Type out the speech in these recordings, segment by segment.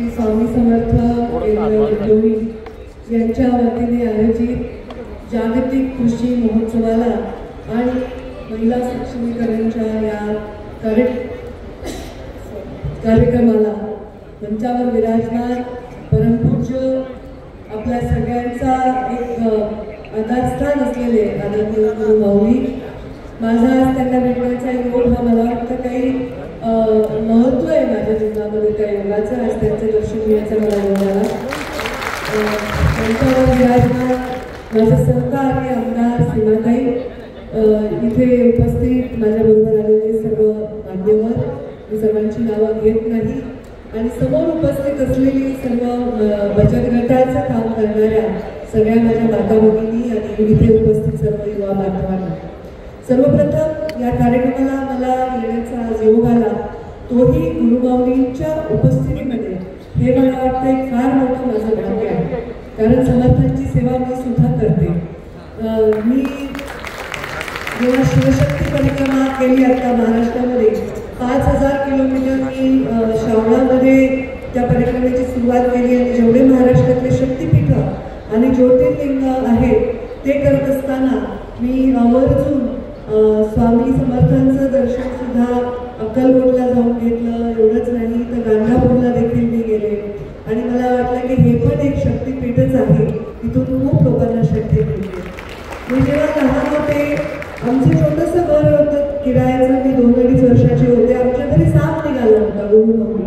श्री स्वामी समर्थ उद्योगी यांच्या वतीने आयोजित जागतिक कृषी महोत्सवाला आणि महिला सक्षमीकरणच्या या कार्यक्रमाला मंचावर विराजमान परमपूज्य आपल्या सगळ्यांचा एक आधारस्थान असलेले आदरणीय गुरु माऊली, माझा आज त्यांना भेटण्याचा योग हा मला वाटतं काही महत्त्व आहे माझ्या जीवनामध्ये त्या योगाचं. आज त्यांचं दर्शन घेण्याचा मला योग आला. त्यांच्यावर विराजमान माझे सहकारी आमदार सीमाताई, इथे उपस्थित माझ्याबरोबर आलेले सर्व मान्यवर, मी सर्वांची नावं घेत नाही, आणि समोर उपस्थित असलेली सर्व बचत गटाचं काम करणाऱ्या सगळ्या माझ्या माता भगिनी आणि इथे उपस्थित सर्व युवा बांधवांना, सर्वप्रथम या कार्यक्रमाला मला येण्याचा आज योग आला, तोही गुरुमाऊलींच्या उपस्थितीमध्ये. हे मला वाटतं एक फार मोठं माझं भाग्य आहे, कारण समर्थांची सेवा मी सुद्धा करते. मी जेव्हा शिवशक्ती परिक्रमा केली आता महाराष्ट्रामध्ये 5000 किलोमीटर मी श्रावणामध्ये त्या परिक्रमेची सुरुवात केली, आणि जेवढे महाराष्ट्रातले शक्तिपीठ आणि ज्योतिर्लिंग आहेत ते करत असताना मी आवर्जून स्वामी समर्थांचं दर्शन सुद्धा अक्कलकोटला जाऊन घेतलं. एवढंच नाही तर गाणगापूरला देखील मी गेले, आणि मला वाटलं की हे पण एक शक्तिपीठच आहे, तिथून खूप लोकांना शक्ती मिळते. मी जेव्हा लहान होते, आमचं छोटंसं घर होतं किरायाचं, मी 2-2.5 वर्षाची होते. आमच्या घरी साप निघाला होता गुरुमाऊली,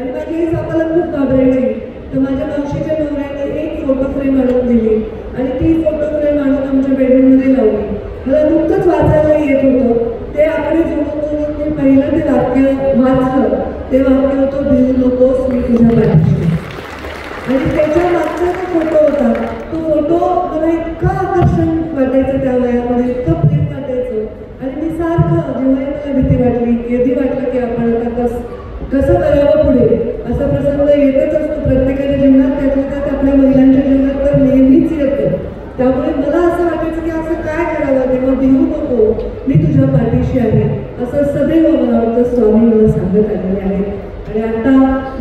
आणि माझी आई सापाला खूप घाबरायची. तर माझ्या मावशीच्या नवऱ्याने एक फोटो फ्रेम आणून दिली, आणि ती फोटो फ्रेम आणून आमच्या बेडरूममध्ये लावली. मला नुकतंच वाचायला येत होतं, ते आकडे जोडून मी पहिलं ते वाक्य वाचलं. ते वाक्य होतं, भिवू नकोस, मी तुझ्या पाठीशी. आणि त्याच्या मागचा जो फोटो होता, तो फोटो मला इतका आकर्षण वाटायचं त्या वयामध्ये, इतकं प्रेम वाटायचं. आणि मी सारखं जेव्हाही मला भीती वाटली, कधी वाटलं की आपण आता कसं करावं पुढे, असा प्रसंग येतच असतो प्रत्येकाच्या जीवनात, त्यातल्या त्यात आपल्या महिलांच्या जीवनात तर नेहमीच येतं. त्यामुळे मला असं वाटायचं की असं काय करावं, तेव्हा भिवू नको, मी तुझ्या पाठीशी आहे, असं सदैव मला वाटतं स्वामी मला सांगत आलेले आहेत. आणि आता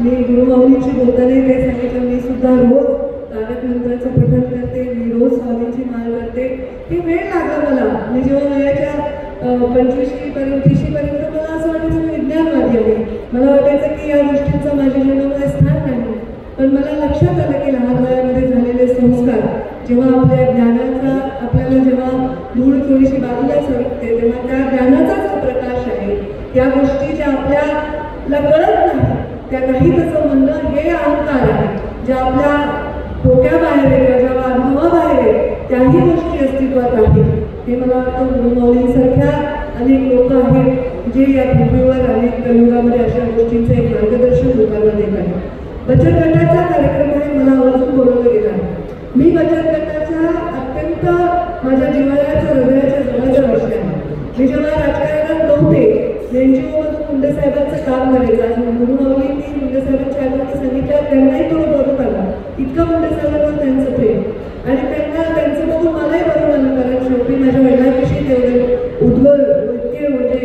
मी गुरुमाऊलींशी बोलताना ते सांगितलं, मी सुद्धा रोज तारक मंत्राचं पठण करते, मी रोज स्वामींची माळ करते. ती वेळ लागला मला. मी जेव्हा वयाच्या 25-30पर्यंत मला असं वाटायचं मी विज्ञानवादी आहे. मला वाटायचं की या गोष्टींचं माझ्या जीवनामध्ये स्थान नाही. पण मला लक्षात आलं की लहान वयामध्ये झालेले संस्कार जेव्हा आपल्या ज्ञानाचा आपल्याला जेव्हा धूळ थोडीशी बाजूला सरकते, तेव्हा त्या ज्ञानाचा जो प्रकाश आहे, त्या गोष्टी ज्या आपल्याला कळत नाही, त्या काही तसं म्हणणं हे अहंकार आहे, ज्या आपल्या डोक्याबाहेर आहे, ज्या अनुभवाबाहेर आहे, त्याही गोष्टी अस्तित्वात आहेत. हे मला वाटतं गुरुमाऊलींसारख्या अनेक लोक आहेत जे या पृथ्वीवर अनेक कलियुगामध्ये अशा गोष्टींचं एक मार्गदर्शन लोकांना देत आहेत. बचत गटाचा कार्यक्रम आहे, मला आवर्जून बोलवलं गेलं आहे. मी बचत गटाच्या अत्यंत माझ्या जिव्हाळ्याच्या हृदयाच्या जवळचा विषय आहे. मी जेव्हा राजकारणात नव्हते, एनजीओमधून मुंडे साहेबांचं काम करायचं. आज गुरुमाऊलींनी मुंडे साहेबांच्या आईवडिलांनी सांगितलं, त्यांनाही थोडं बघून आलं, इतकं मुंडे साहेबांवर त्यांचं प्रेम, आणि त्यांचं बघून मलाही बघून आलं, कारण शेवटी माझ्या वडिलांविषयी तेवढे उद्गार इतके म्हणजे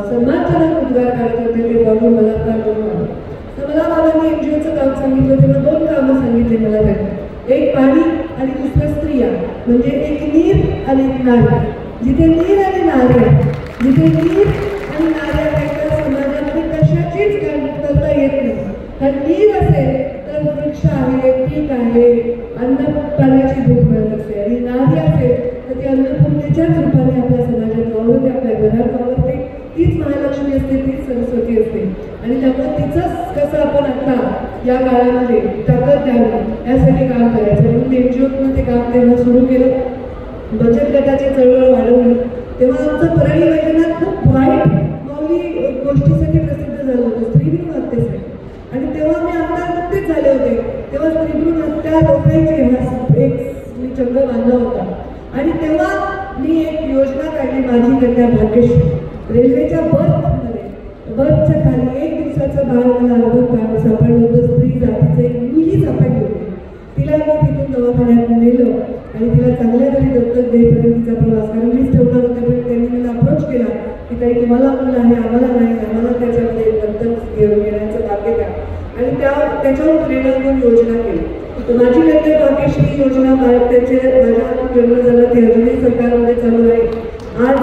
सन्मानजनक उद्गार काढत होते, ते बघून मला फार बघून आलं. तर मला बाबांनी एनजीओचं काम सांगितलं, तेव्हा 2 कामं सांगितले मला त्यांनी, एक पाणी आणि दुसरं स्त्रिया, म्हणजे एक नीर आणि एक नारी. जिथे नीर आणि नारी आहे, जिथे नीर आणि नारी आहे, त्या समाजामध्ये कशाचीच करता येत नाही. कारण नीर असेल तर वृक्ष आहे, पीक आहे, अन्न पाण्याची भूक मिळत असते, आणि नारी असेल तर ती अन्नपूर्णेच्याच रूपाने आपल्या समाजात वावरते, आपल्या घरात वावरते. तीच महालक्ष्मी असते, तीच सरस्वती असते, आणि त्यामुळे तिचंच कसं आपण आता या काळामध्ये ताकद द्यावी यासाठी काम करायचं. म्हणून एनजीओतनं ते काम तेव्हा सुरू केलं, बचत गटाची चळवळ वाढवली. तेव्हा आमचं परळी वैजनाथ खूप वाईट माऊली गोष्टीसाठी प्रसिद्ध झालं होतं, स्त्रीभ्रूण हत्येसाठी. आणि तेव्हा मी आमदार नुकतेच झाले होते, तेव्हा स्त्रीभ्रूण हत्या रोखायची हा एक मी चंग बांधला होता. आणि तेव्हा मी एक योजना काढली, माझी कन्या भाग्यश्री. रेल्वेच्या बसच्या खाली 1 दिवसाचं बाळ मला अर्धं सापडलं होतं, स्त्री जातीचं एक मुलगी सापडली होती. तिला मी तिथून दवाखान्यात नेलं, आणि तिला चांगल्या तरी दत्तक देईपर्यंत तिचा प्रवास, कारण मीच ठेवणार होते, पण त्यांनी मला अप्रोच केला की ताई तुम्हाला मुलं आहे, आम्हाला नाही, आम्हाला त्याच्यामध्ये दत्तक घेण्याचं भाग्य द्या. आणि त्याच्यावर प्रेरणा घेऊन योजना केली. तर माझी कन्या भाग्यश्री योजना त्याचे माझ्या हातून जन्म झाला ती अजूनही सरकारमध्ये चालू आहे. आज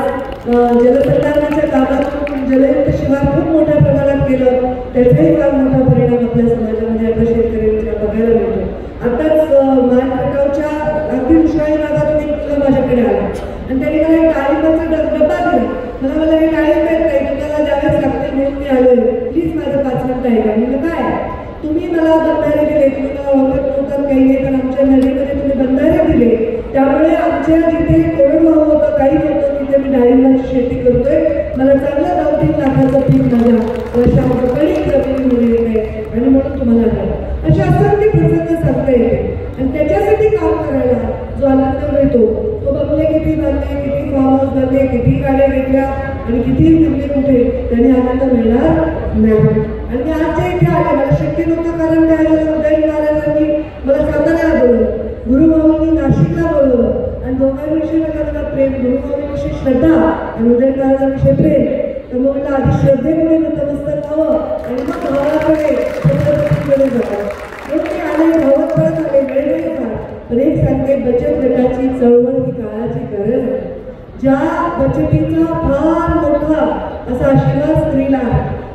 जलसंधारणाच्या कामातून जलयुक्त शिवार खूप मोठ्या प्रमाणात केलं, त्याचाही फार मोठा परिणाम आपल्या समाजामध्ये आता शेतकऱ्यांच्या बघायला मिळतो. आताच मानखटावच्या अगदी दुष्काळी भागातून एक मुलगा माझ्याकडे आला आणि त्यांनी मला एक डाळिंबाचा डब्बा दिला. मला हे डाळिंब आहेत काही तुम्हाला द्यावेच लागते म्हणून मी आलोय, प्लीज माझं 5 मिनिटं आहे का? म्हणजे काय तुम्ही मला बंधारे दिले, तुम्ही मला ओळखत नव्हतं काही नाही, पण आमच्या नदीमध्ये तुम्ही बंधारे दिले, त्यामुळे आमच्या जिथे कोरडवाहू होतं काही नव्हतं तिथे मी डाळिंबाची शेती करतोय. मला चांगलं 2-3 लाखाचं पीक माझ्या वर्षामध्ये गणित जमिनीमध्ये येत आहे आणि म्हणून तुम्हाला आलं. अशा असंख्य प्रसंग सांगता येते आणि त्याच्यासाठी काम करायला जो आनंद मिळतो तो बंगले किती बांधले, किती फार्म हाऊस बांधले, किती गाड्या घेतल्या आणि किती फिरले कुठे त्याने आनंद मिळणार नाही. आणि मी आज इथे आले मला शक्य नव्हतं कारण काय झालं उदयन महाराजांनी मला साताऱ्याला बोलवलं, गुरुमाऊलींनी नाशिकला बोलवलं आणि दोघांविषयी मला प्रेम, गुरुमाऊलीविषयी श्रद्धा आणि उदयन महाराजांविषयी प्रेम. तर मग मला आधी श्रद्धेमुळे नतमस्तक व्हावं आणि मग भावाकडे छत्रपतींकडे जावं म्हणून मी आले, धावत परत आले, वेळ नाही का. पण एक सांगते, बचत गटाची चळवळ ही काळाची गरज आहे. ज्या बचतीचा फार मोठा असा आशीर्वाद स्त्रीला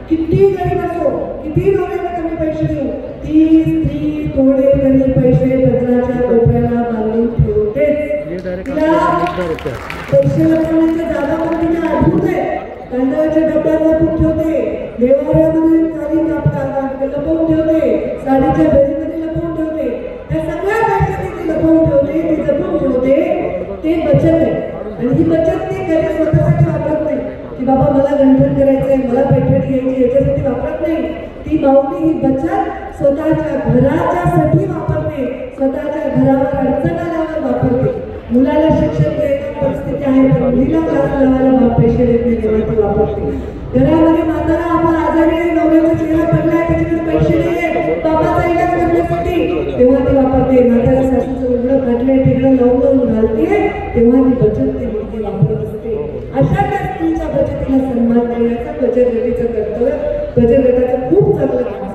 किती गरीब असो, किती नवऱ्याला कमी पैसे देऊ, ती स्त्री थोडे तरी पैसे पत्राच्या कोपऱ्याला बांधून ठेवतेच. तिला पैसे लपवण्याच्या जागा पण तिच्या अद्भुत आहे. तांदळाच्या डब्यात लपवून ठेवते, देवाऱ्यामध्ये खाली लपवून ठेवते, साडीच्या बेडीमध्ये लपवून ठेवते, त्या सगळ्या पैशाने ती लपवून ठेवते, ती जपून ठेवते. ते बचत आहे आणि ही बचत ती कधी स्वतःसाठी वापरत नाही की बाबा मला गंठन करायचंय, मला पैठणी घ्यायची, याच्यासाठी वापरत नाही. ती माऊली ही बचत स्वतःच्या घराच्यासाठी वापरते, स्वतःच्या घरावर अडचण आल्यावर वापरते. मुलाला शिक्षण द्यायची परिस्थिती आहे तर मुलीला क्लास लावायला बाप पैसे देत नाही तेव्हा ती वापरते. घरामध्ये माताला आपण आजारी आहे, नवऱ्याचा चेहरा पडलाय, त्याच्याकडे पैसे नाहीये बाबाचा इलाज करण्यासाठी, तेव्हा ती वापरते. माताला सासूचं उघडं फाटलंय, तिकडं लावून घालते, तेव्हा ती बचत ती मुलगी वापरत असते. अशा त्या स्त्रीच्या बचतीला सन्मान देण्याचं बचत गटाचं कर्तव्य, बचत गटाचं खूप चांगलं काम.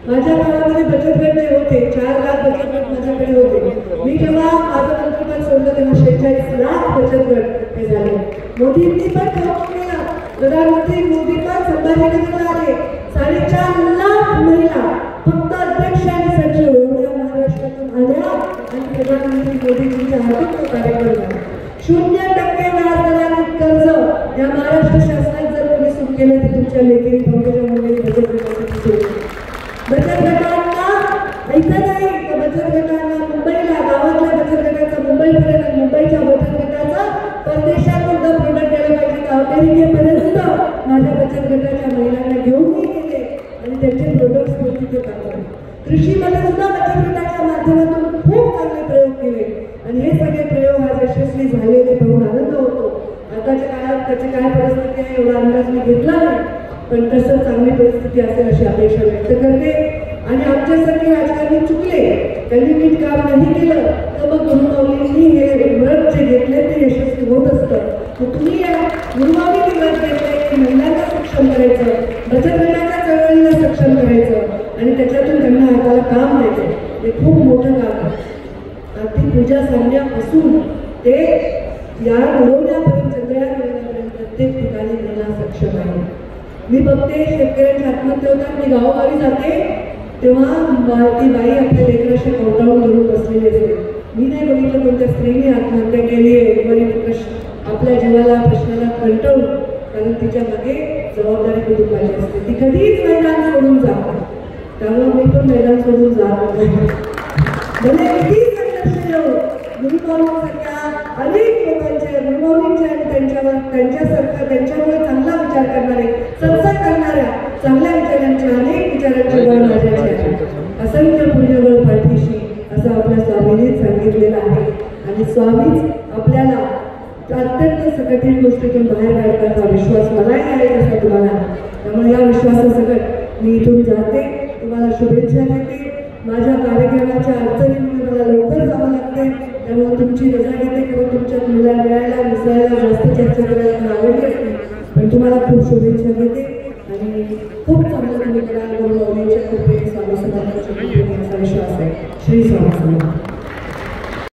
माझ्या काळामध्ये बचत गट नाही होते, 4 लाख बचत गट माझ्याकडे होते. मी जेव्हा माझं मंत्रिपद सोडलं तेव्हा 46 लाख बचत गट हे झाले. मोदींनी पण कौतुक केलं, प्रधानमंत्री मोदी पण संभाजीनगरला आले, 4.5 लाख महिला फक्त अध्यक्ष आणि सचिव एवढ्या महाराष्ट्रातून आल्या आणि प्रधानमंत्री मोदींच्या हातून तो कार्यक्रम झाला. 0% व्याजदराने कर्ज या महाराष्ट्र शासनात जर कोणी सुरू केलं तर तुमच्या लेखी पंकजा मुंडेंनी बचत गटासाठी सुरू केलं. बचत गटांना ऐकत आहे तर बचत गटांना मुंबईला, गावातल्या बचत गटाचा मुंबईपर्यंत, मुंबईच्या बचत गटाचा परदेशात सुद्धा प्रोडक्ट द्यायला पाहिजे. अमेरिकेपर्यंत माझ्या बचत गटाच्या महिलांना घेऊनही गेले आणि त्यांचे प्रोडक्ट्स तिथे टाकले. कृषीमध्ये सुद्धा बचत गटाच्या माध्यमातून खूप चांगले प्रयोग केले आणि हे सगळे प्रयोग आज यशस्वी झालेले पाहून आनंद होतो. आताच्या काळात त्याची काय परिस्थिती आहे एवढा अंदाज मी घेतला नाही, पण कसं चांगली परिस्थिती असेल अशी अपेक्षा व्यक्त करते. आणि आमच्यासारखे राजकारणी चुकले, त्यांनी नीट काम नाही केलं तर मग गुरुमाऊलींनी हे व्रत जे घेतले ते यशस्वी होत असतं. मग तुम्ही या गुरुमाऊलींनी व्रत घेतले की महिलांना सक्षम करायचं, बचत गटाच्या चळवळीला सक्षम करायचं आणि त्याच्यातून त्यांना हाताला काम द्यायचं. हे खूप मोठं काम आहे. आर्थिक पूजा सामन्यापासून ते या घडवण्यापर्यंत, चंद्रयान घडवण्यापर्यंत प्रत्येक ठिकाणी महिला सक्षम आहे. मी बघते शेतकऱ्यांची आत्महत्या होतात, मी गावोगावी जाते तेव्हा ती बाई आपल्या लेकराशी कवटाळून धरून बसलेली असते. मी नाही बघितलं कोणत्या स्त्रीने आत्महत्या केली आहे आपल्या जीवाला प्रश्नाला कंटाळून, कारण तिच्या मागे जबाबदारी कुटुंबाची असते. ती कधीच मैदान सोडून जात नाही, त्यामुळे मी पण मैदान सोडून जात नाही. भले किती संघर्ष येऊ, गुरुमाऊलींसारख्या अनेक लोकांचे, गुरुमाऊलींचे आणि त्यांच्यासारखं त्यांच्यामुळे चांगला विचार करणारे, संसार करणाऱ्या चांगल्या विचारांचे, अनेक विचारांचे बळ माझ्याचे आहे. असंख्य पुण्यबळ पाठीशी असं आपल्या स्वामींनीच सांगितलेलं आहे आणि स्वामीच आपल्याला अत्यंत कठीण गोष्टीतून बाहेर काढतात हा विश्वास मलाही आहे तसा तुम्हाला. त्यामुळे या विश्वासासकट मी इथून जाते, तुम्हाला शुभेच्छा देते. माझ्या कार्यक्रमाच्या अडचणीमुळे मला लवकर जावं लागते, त्यामुळे तुमची रजा घेते. किंवा तुमच्या मुलाला मिळायला मिसळायला जास्त चर्चा करायला मला आवडली असते, पण तुम्हाला खूप शुभेच्छा देते आणि खूप चांगलं तुम्ही कराल. गुरुमाऊलींच्या कृपेने स्वामी श्री स्वामी समर्थ.